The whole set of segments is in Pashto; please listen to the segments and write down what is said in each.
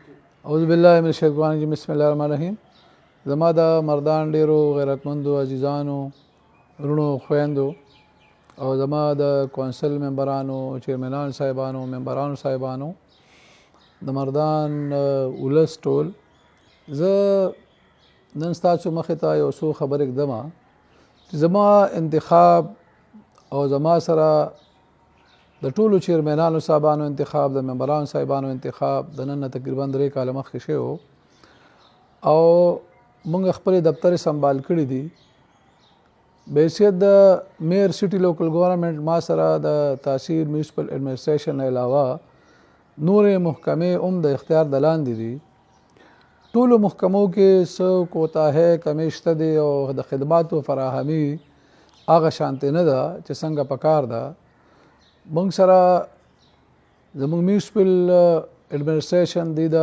اعوذ بالله من الشیطان الرجیم بسم الله الرحمن الرحیم. زما د مردان ډیرو غیرتمندو عزیزانو ورونو خویندو او زما د کونسل ممبرانو چیرمنان صاحبانو ممبرانو صاحبانو د مردان ولس ټول زه نن ستاسو مخې ته یو څو خبرې ږدمه چې زما انتخاب او زما سره د ټولو چیرمنانو صاحبانو انتخاب د ممبرانو صاحبانو انتخاب د نن تقریبا 3 کاله مخکې شوی او موږ خپل دفتر سنبال کړی دي. بحیثیت د میر سټي لوکل ګورنمنت ما سره د تاثیر میونسپل ایڈمنسټریشن علاوه نورې محکمې هم د اختیار د لاندې دي. ټولو محکمو کې څه کوتاهۍ کمی شته دی او د خدماتو فراهمي هغه شانتې نه ده چې څنګه پکار ده. موږ سره زموږ میونسپل ایڈمنسټریشن دی د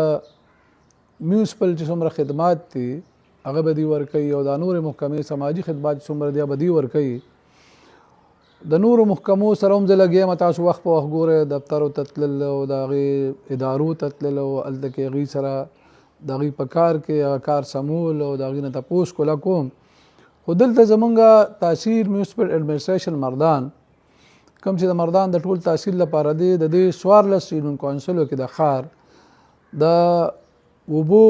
میونسپل چې څومره خدمات دي هغه به دي ورکوي او د نورې محکمې سماجي خدمات څومره دي به دي ورکوي. د نورو محکمو سره هم زه لګیم، تاسو وخت په وخت ګورئ دفترو ته تلل او د هغې ادارو ته تلل او هلته کې هغوی سره د هغوی په کار کې هغه کار سمول او د هغوی نه تپوس کوله کوم. خو دلته زمونږ تاثیر میونسپل ایڈمنسټریشن مردان کوم چې د مردان د ټول تحصیل لپاره دی د دې 14 یونین کونسلو کې د ښار د اوبو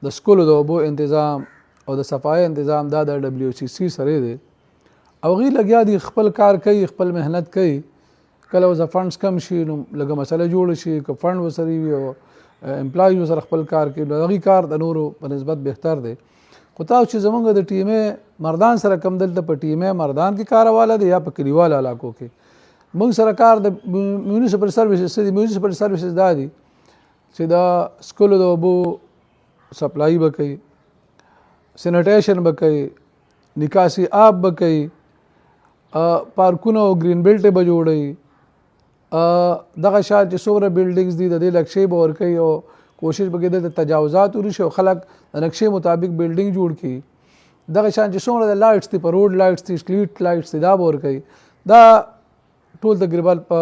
د سکولو د اوبو تنظیم او د صفایي تنظیم دا د WCC سره دی او هغوی لګیا دي خپل کار کوي، خپل محنت کوي. کله اوس فنډس کم شي نو لږه مسله جوړه شي، که فنډ ورسره وي او امپلایي ورسره خپل کار کوي نو هغوی کار د نورو په نسبت بهتر دی. خو تاسو چې زمونږ د ټیمې مردان سره کم دلته په ټیمې مردان کې کارواله دی یا په کلیوالو علاقو کې موږ سره کار د میونسپل سروسز دی. میونسپل سروسز دا دي چې د سکولو د اوبو سپلای به کوي، سینیټیشن به کوي، نکاسي آب به کوي، پارکونه او گرین بیلټ به جوړوي، دغه شان چې څومره بلډینګز دي د دې نقشې به ورکوي او کوشش به کوي د تجاوزات ورشي او خلک د نقشې مطابق بلډینګ جوړ کړي. دغه شان چې څومره د لایټس دي په روډ لایټس دي سټریټ لایټس دي دا به ورکوي. دا ټول تقریبا په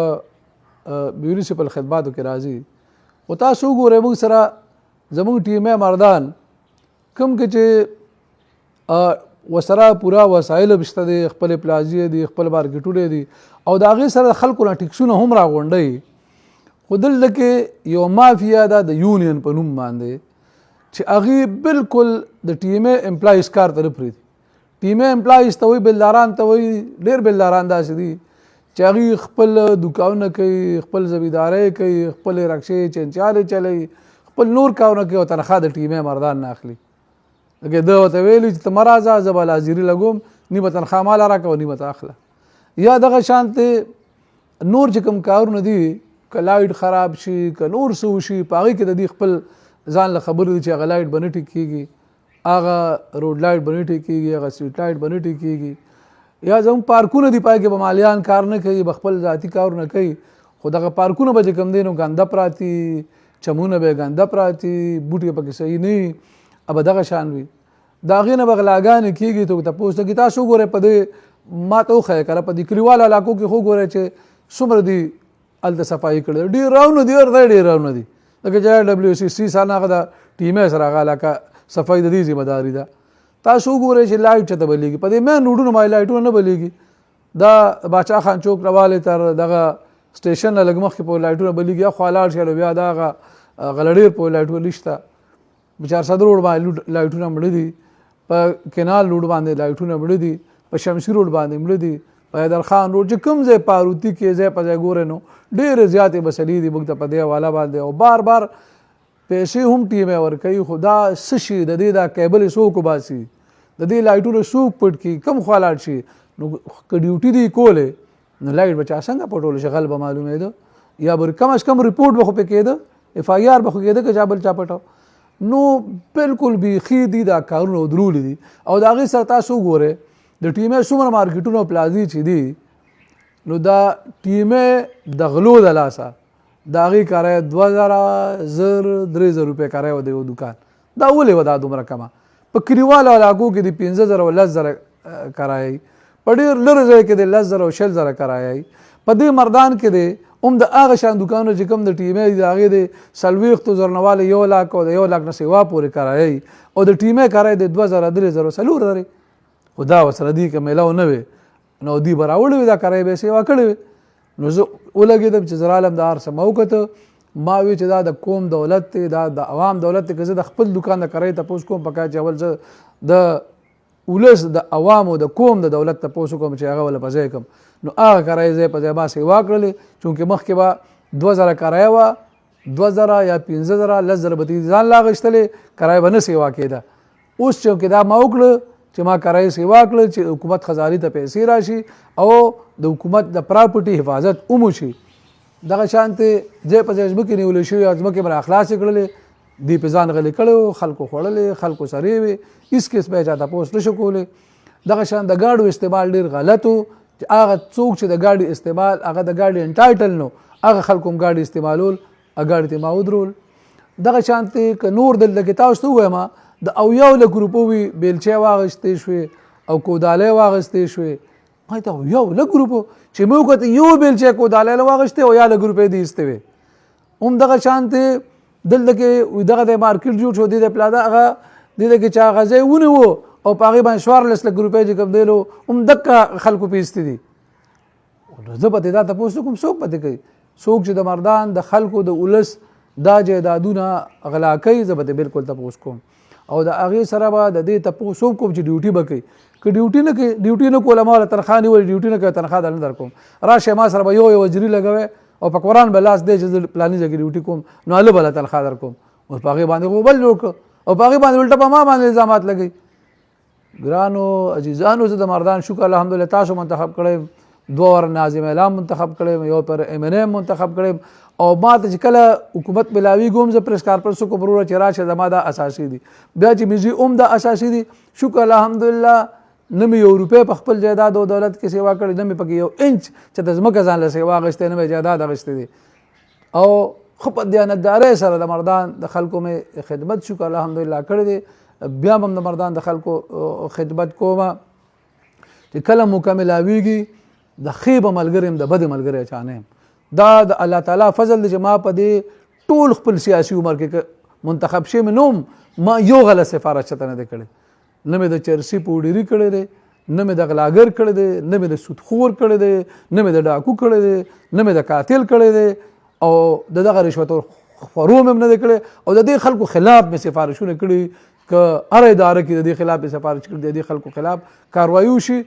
میونسپل خدماتو کې راځي. خو تاسو وګورئ موږ سره زموږ ټیمې مردان کوم کې چې ورسره پوره وسایل هم شته دی، خپل پلازې دي، خپل مارکیټونه دي او د هغې سره د خلکو نه ټکسونه هم راغونډوي. خو دلته کې یو مافیا ده د یونین په نوم باندې چې هغې بالکل د ټیمې امپلایز کار ته نه پرېږدي. ټیمې امپلایز ته وایي بلداران ته وایي، ډېر بلداران داسې دي چې هغوی خپل دوکانونه کوي، خپل زمیندارۍ کوي، خپل رکشې چنچالې چلوي، خپل نور کارونه کوي او تنخوا د ټیمې مردان نه اخلي. لکه ده ورته ویلي چې ته مه راځه زه به لازیري لګوم، نیمه تنخوا ماله راکوه نیمه ته اخله. یا دغه شانتې نور چې کوم کارونه دي که لایټ خراب شي که نور څه وشي په هغې کې د دې خپل ځان له خبرې دي چې هغه لایټ به نه ټیک کېږي، هغه روډ لایټ به نه ټیک کېږي، هغه سټریټ لایټ به نه ټیک کېږي. یا زموږ پارکونه دي پای کې به مالیان کار نه کوي، به خپل ذاتي کارونه کوي. خو دغه پارکونه به چې کوم دی نو ګنده پراتي، چمونه به ګنده پراتي، بوټي پکې صحیح نه وي، به دغه شان وي. د هغې نه به غلاګانې کېږي. ته تپوس ته کې تاسو وګورئ په دې ما ته وښیه که نه په دې کلیوالو علاقو کې خو وګورئ چې څومره دي هلته صفایي کړې. ډېر راونه دي ډېر راونه دي لکه چې WCC سره هغه د ټیمې سره هغه علاقه صفایي د دې ذمه داري ده. تاسو وګورئ چې لایټ چېرته بلیږي، په دې مین روډونو باندې لایټونه نه بلیږي. دا باچا خان چوک روالې تر دغه سټیشن نه لږ مخکې پورې لایټونه بلیږي، یا خوا لاړ شي بیا د هغه غلډیر پورې لایټونه نشته. بچار صدر روډ باندې لایټونه مړه دي، په کینال روډ باندې لایټونه مړه دي، په شمشي روډ باندې مړه دي، په حیدرخان روډ چې کوم ځای پاروتي کې ځای په ځای ګورئ نو ډېرې زیاتې مسلې دي موږ ته په دې حواله باندې. او بار بار پیسې هم ټیمې ورکوي. خو دا څه شي د دې دا کیبل څوک وباسي، د دې لایټونه څوک پټ کړي، کوم خوا لاړ شي. نو که ډیوټي دی کولې نو لایټ به چا څنګه پټولی شي، غل به معلومېده یا به کم از کم رپورټ به خو پې کېده، FIR به خو کېده که چا بل چا پټو. نو بالکل بیخي دي دا کارونه ودرولي دي. او د هغې سره تاسو وګورئ د ټیمې څومره مارکیټونه او پلازې چې دي نو دا ټیمې د غلو د لاسه د هغې کرایه 2000 زر 3000 روپۍ کرایه وه د یو دوکان. دا ولې وه دا دومره کمه؟ په کلیوالو علاقو کې د 15,000 او 10,000 کرایه، په ډېر لرې ځای کې د 10,000 او 20,000 کرایه، په دې مردان کې د هم د هغه شان دوکانونه چې کوم د ټیمې د هغې د 40,000 نه والی 1 لاک او د 1 لاک نه سوا پورې کرایه او د ټیمې کرایه د 2,000 3,000 څلور درې خو دا ورسره دي که میلاو نه وي نو دوی به راوړې وي دا کرایه به یې سیوا کړې وي. نو زه ولګېدم چې زه رالم د هر څه ما وکته ما وی چې دا د قوم دولت دی دا د عوام دولت دی که زه د خپل دوکان د کرایې تپوس کوم پکار چې اول زه د ولس د عوامو د قوم د دولت تپوس کوم چې هغه ولا په ځای کړم نو هغه کرایه ځای په ځای ما سیوا کړلې چونکې مخکې به 2,000 کرایه وه 2,000 یا 15,000 10,000 به ځان لا اخیستلې کرایه به نه سیوا کېده. اوس چې دا ما وکړه چې ما کرایه سیوا کړه چې حکومت خزانې ته پیسې راشي او د حکومت د پراپرټي حفاظت هم وشي دغه شانتې ځای په ځای ځمکې نیولې شوي او ځمکې به راخلاصې کړلې دوی په ځان غلې کړی و خلکو خوړلې خلکو سرې وې هېڅ کس به یې چا تپوس نه شو کولی. دغه شان د ګاډو استعمال ډېر غلط و چې هغه څوک چې د ګاډي استعمال هغه د ګاډي انټایټل نو هغه خلکو هم ګاډي استعمالول ګاډي ته ما ودرول. دغه شانتې که نور دلته کې تاسو ته ووایم د 1 لک روپو وي بیلچې واغېستې شوې او کودالۍ واغېستې شوې ما ته 1 لک روپو چې موږ وکتل یو بیلچې کودالۍ واغېستې او 1 لک روپۍ دې ایستې وې. هم دغه شانتې دلته کې دغه د مارکیټ جوړ شو د پلادا هغه د کې چا غځې ونیو او په هغې باندې 14 لک روپۍ چې کوم دیلو هم دقه خلکو پیستې دي. زه به دا تپوس کوم څوک به کوي څوک چې د مردان د خلکو د ولس دا جایدادونه غلا کوي زه به بالکل تپوس کوم او د هغې سره به د دې تپوس کوم چې ډیوټي به کوي که ډیوټي نه کوي ډیوټي نه کوله ما له تنخواه نیولې ډیوټي نه کوي تنخواه در نه در کوم راشه ما سره به یو وزیري لګوي او په قرآن به لاس دی چې زه پلاني ځای کې ډیوټي کوم نو هله به له تنخواه در کوم اوس په هغې باندې خو بل جوړ کړه او په هغې باندې الټه په ما باندې الزامات لګوي. ګرانو عزیزانو زه د مردان شکر الحمدلله تاسو منتخب کړی 2 ور ناظم اعلام منتخب کړی یو پر MNA منتخب کړی او ما ته چې کله حکومت ملاویږي هم زه پریس کانفرنس کوم وروره چې راشه زما دا اساسي دي بیا چې مزي هم دا اساسي دي شکر الحمدلله نه مې 1 روپۍ په خپل جایداد او دولت کې سیوا کړې نه مې پکې 1 انچ چې د ځمکه ځان له سیوا اخیستی نه مې جایداد اخیستی دي او ښه په دیانتدارۍ سره د مردان د خلکو مې خدمت شکر الحمدلله کړی دی بیا هم د مردان د خلکو خدمت کومه چې کله موقع ملاویږي د ښې به ملګری یم د بدې ملګری چا نه یم. دا د الله تعالی فضل دی چې ما په دې ټول خپل سیاسي عمر کې منتخب شوی مې نوم ما یو غلط سفارش چاته نه دی کړی نه مې د چرسي پوډري کړی دی نه مې د غلاګر کړی دی نه مې د سودخور کړی دی نه مې د ډاکو کړی دی نه مې د قاتل کړی دی او دغه رشوت خورو مې نه دی کړی او د دې خلکو خلاف مې سفارشونه کړي که هر اداره کې د دې خلاف سفارش کړي د دې خلکو خلاف کاروایي وشي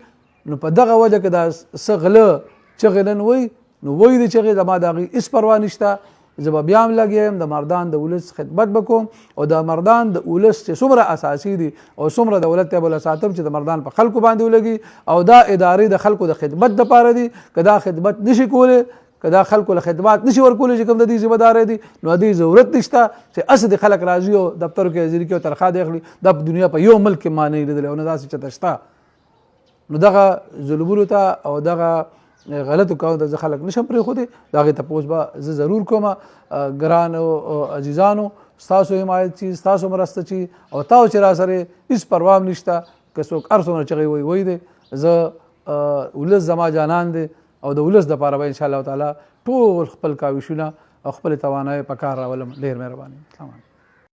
نو په دغه وجه کې دا څه غله چغې نن وایي نو وایي د چغې زما د هغې هېڅ پروا نشته زه به بیا هم لګیا یم د مردان د ولس خدمت به کوم او د مردان د ولس چې څومره اساسي دي او څومره دولت ته به ساتم چې د مردان په خلکو باندې ولګي او دا ادارې د خلکو د خدمت دپاره دي که دا خدمت نشي کولی که دا خلکو له خدمات نشي ورکولی چې کوم د دې ذمهدارۍ دي نو د دې ضرورت نشته چې هسې د خلک راځي او دفترو کې حاضري کوي او تنخواه دې اخلي دا په دنیا په یو ملک کې ما نه لیدلی او نه داسې چېرته شته. نو دغه ظلمونو ته او دغه غلطو کارونو ته زه خلک نشم پرېښودی د هغې تپوس به زه ضرور کوم. ګرانو عزیزانو ستاسو حمایت چي ستاسو مرسته چي او تاسو چې را سره هېڅ پروا هم نشته که څوک هر څومره چغې وایي دی زه ولس زما جانان دی او د ولس دپاره به انشاءالله تعالی ټول خپل کاوشونه او خپلې توانایۍ په کار راولم. ډېر مهرباني.